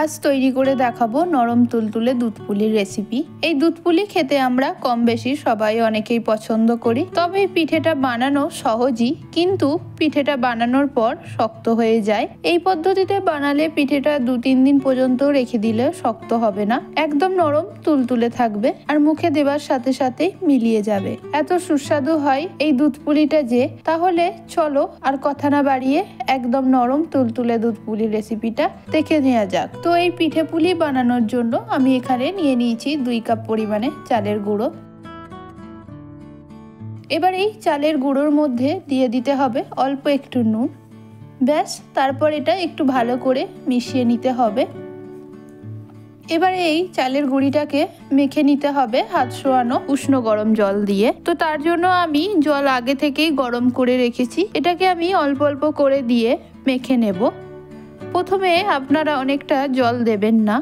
আজ তৈরি করে দেখাবো নরম তুলতুলে দুধ পুলির রেসিপি। এই দুধ পুলি খেতে আমরা কম বেশি সবাই অনেকেই পছন্দ করি, তবে এই পিঠেটা বানানো সহজই, কিন্তু পিঠেটা বানানোর পর শক্ত হয়ে যায়। এই পদ্ধতিতে বানালে পিঠেটা 2-3 দিন পর্যন্ত রেখে দিলে শক্ত হবে না, একদম নরম তুলতুলে থাকবে আর মুখে দেবার সাথে সাথে মিলিয়ে যাবে। এত সুস্বাদু হয় এই দুধ পুলিটা যে, তাহলে চলো আর কথা না বাড়িয়ে একদম নরম তুলতুলে দুধ পুলির রেসিপিটা দেখে নেওয়া যাক। তো এই পিঠে পুলি বানানোর জন্য আমি এখানে নিয়ে নিয়েছি 2 কাপ পরিমাণে চালের গুঁড়ো। এবার এই চালের গুঁড়োর মধ্যে দিয়ে দিতে হবে অল্প একটু নুন। ব্যাস, তারপর এটা একটু ভালো করে মিশিয়ে নিতে হবে। এবারে এই চালের গুঁড়িটাকে মেখে নিতে হবে হাত ছোঁয়ানো উষ্ণ গরম জল দিয়ে। তো তার জন্য আমি জল আগে থেকেই গরম করে রেখেছি, এটাকে আমি অল্প অল্প করে দিয়ে মেখে নেব। প্রথমে আপনারা অনেকটা জল দেবেন না,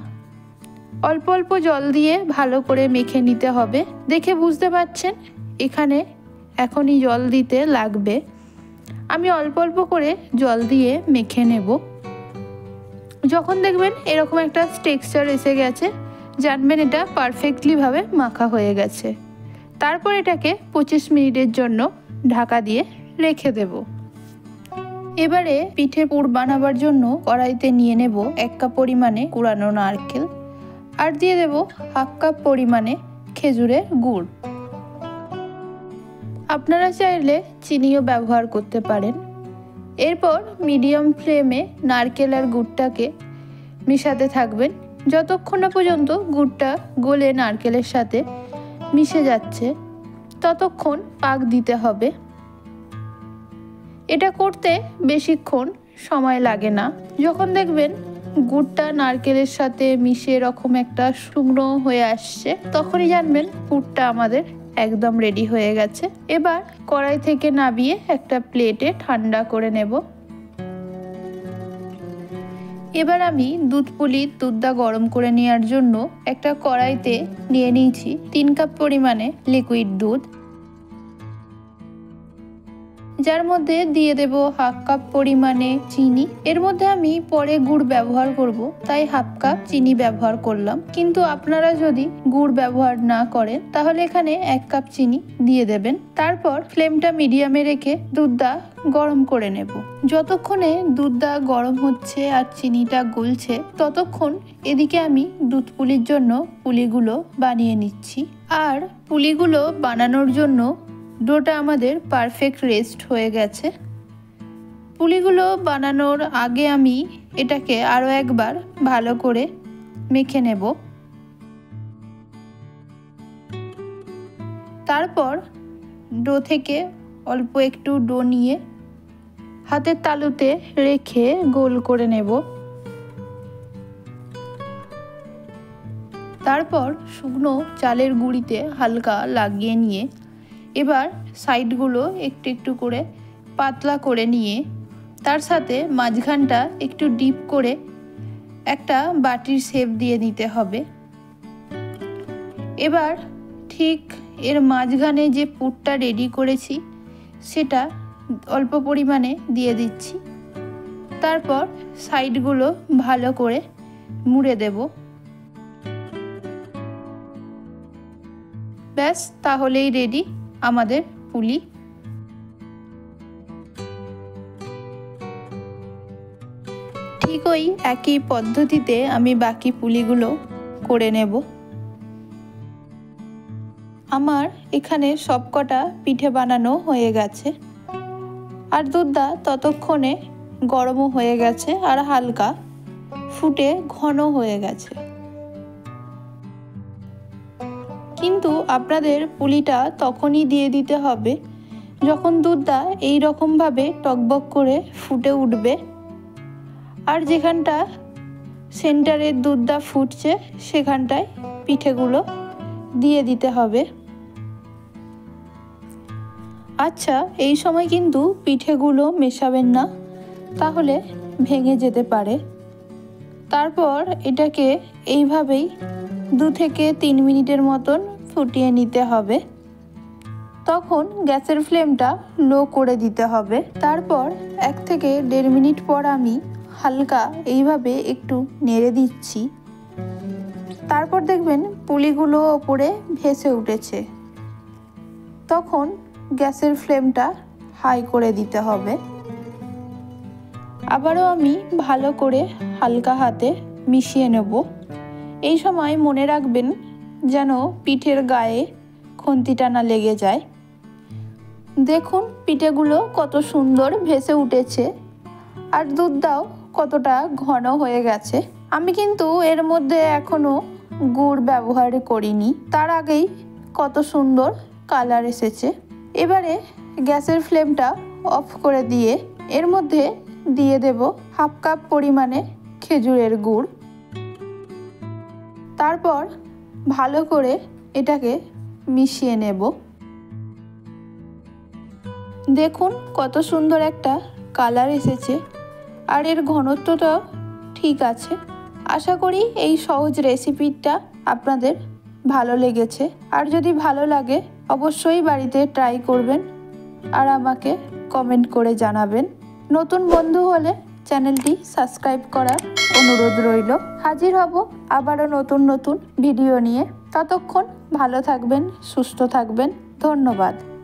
অল্প অল্প জল দিয়ে ভালো করে মেখে নিতে হবে। দেখে বুঝতে পারছেন এখানে এখনই জল দিতে লাগবে। আমি অল্প অল্প করে জল দিয়ে মেখে নেব। যখন দেখবেন এরকম একটা টেক্সচার এসে গেছে, জানবেন এটা পারফেক্টলি ভাবে মাখা হয়ে গেছে। তারপর এটাকে 25 মিনিটের জন্য ঢাকা দিয়ে রেখে দেব। এবারে পিঠের পুর বানাবার জন্য কড়াইতে নিয়ে নেব 1 কাপ পরিমাণে কুড়ানো নারকেল, আর দিয়ে দেব 1/2 কাপ পরিমাণে খেজুরের গুড়। আপনারা চাইলে চিনিও ব্যবহার করতে পারেন। এরপর মিডিয়াম ফ্লেমে নারকেল আর গুড়টাকে মিশাতে থাকবেন যতক্ষণ না পর্যন্ত গুড়টা গলে নারকেলের সাথে মিশে যাচ্ছে, ততক্ষণ পাক দিতে হবে। এটা করতে বেশিক্ষণ সময় লাগে না। যখন দেখবেন গুড়টা নারকেলের সাথে মিশে এরকম একটা শুকনো হয়ে আসছে, তখনই জানবেন পুরটা আমাদের একদম রেডি হয়ে গেছে। এবার কড়াই থেকে নামিয়ে একটা প্লেটে ঠান্ডা করে নেব। এবার আমি দুধ পুলির দুধটা গরম করে নেওয়ার জন্য একটা কড়াইতে নিয়ে নিয়েছি 3 কাপ পরিমাণে লিকুইড দুধ, যার মধ্যে দিয়ে দেব 1/2 কাপ পরিমাণে চিনি। এর মধ্যে আমি পরে গুড় ব্যবহার করব, তাই 1/2 কাপ চিনি ব্যবহার করলাম, কিন্তু আপনারা যদি গুড় ব্যবহার না করেন তাহলে এখানে 1 কাপ চিনি দিয়ে দেবেন। তারপর ফ্লেমটা মিডিয়ামে রেখে দুধটা গরম করে নেব। যতক্ষণে দুধটা গরম হচ্ছে আর চিনিটা গলছে, ততক্ষণ এদিকে আমি দুধ পুলির জন্য পুলিগুলো বানিয়ে নিচ্ছি। আর পুলিগুলো বানানোর জন্য ডোটা আমাদের পারফেক্ট রেস্ট হয়ে গেছে। পুলিগুলো বানানোর আগে আমি এটাকে আরও একবার ভালো করে মেখে নেব। তারপর ডো থেকে অল্প একটু ডো নিয়ে হাতের তালুতে রেখে গোল করে নেব। তারপর শুকনো চালের গুঁড়িতে হালকা লাগিয়ে নিয়ে এবার সাইডগুলো একটু একটু করে পাতলা করে নিয়ে তার সাথে মাঝখানটা একটু ডিপ করে একটা বাটির শেপ দিয়ে নিতে হবে। এবার ঠিক এর মাঝখানে যে পুরটা রেডি করেছি সেটা অল্প পরিমাণে দিয়ে দিচ্ছি। তারপর সাইডগুলো ভালো করে মুড়ে দেব। ব্যাস, তাহলেই রেডি আমাদের পুলি। ঠিক ওই একই পদ্ধতিতে আমি বাকি পুলিগুলো করে নেব। আমার এখানে সবকটা পিঠে বানানো হয়ে গেছে, আর দুধটা ততক্ষণে গরমও হয়ে গেছে আর হালকা ফুটে ঘন হয়ে গেছে। কিন্তু আপনাদের পুলিটা তখনই দিয়ে দিতে হবে যখন দুধটা এই রকমভাবে টকবক করে ফুটে উঠবে, আর যেখানটা সেন্টারের দুধটা ফুটছে সেখানটায় পিঠেগুলো দিয়ে দিতে হবে। আচ্ছা, এই সময় কিন্তু পিঠেগুলো মেশাবেন না, তাহলে ভেঙে যেতে পারে। তারপর এটাকে এইভাবেই 2 থেকে 3 মিনিটের মতন ফুটিয়ে নিতে হবে। তখন গ্যাসের ফ্লেমটা লো করে দিতে হবে। তারপর 1 থেকে 1.5 মিনিট পর আমি হালকা এইভাবে একটু নেড়ে দিচ্ছি। তারপর দেখবেন পুলিগুলো ওপরে ভেসে উঠেছে। তখন গ্যাসের ফ্লেমটা হাই করে দিতে হবে। আবারও আমি ভালো করে হালকা হাতে মিশিয়ে নেব। এই সময় মনে রাখবেন যেন পিঠের গায়ে খুন্তিটা না লেগে যায়। দেখুন পিঠেগুলো কত সুন্দর ভেসে উঠেছে আর দুধটাও কতটা ঘন হয়ে গেছে। আমি কিন্তু এর মধ্যে এখনো গুড় ব্যবহার করিনি, তার আগেই কত সুন্দর কালার এসেছে। এবারে গ্যাসের ফ্লেমটা অফ করে দিয়ে এর মধ্যে দিয়ে দেব হাফ কাপ পরিমাণে খেজুরের গুড়। তারপর ভালো করে এটাকে মিশিয়ে নেব। দেখুন কত সুন্দর একটা কালার এসেছে আর এর ঘনত্বটা ঠিক আছে। আশা করি এই সহজ রেসিপিটা আপনাদের ভালো লেগেছে। আর যদি ভালো লাগে অবশ্যই বাড়িতে ট্রাই করবেন আর আমাকে কমেন্ট করে জানাবেন। নতুন বন্ধু হলে চ্যানেলটি সাবস্ক্রাইব করার অনুরোধ রইল। হাজির হব আবারও নতুন নতুন ভিডিও নিয়ে। ততক্ষণ ভালো থাকবেন, সুস্থ থাকবেন। ধন্যবাদ।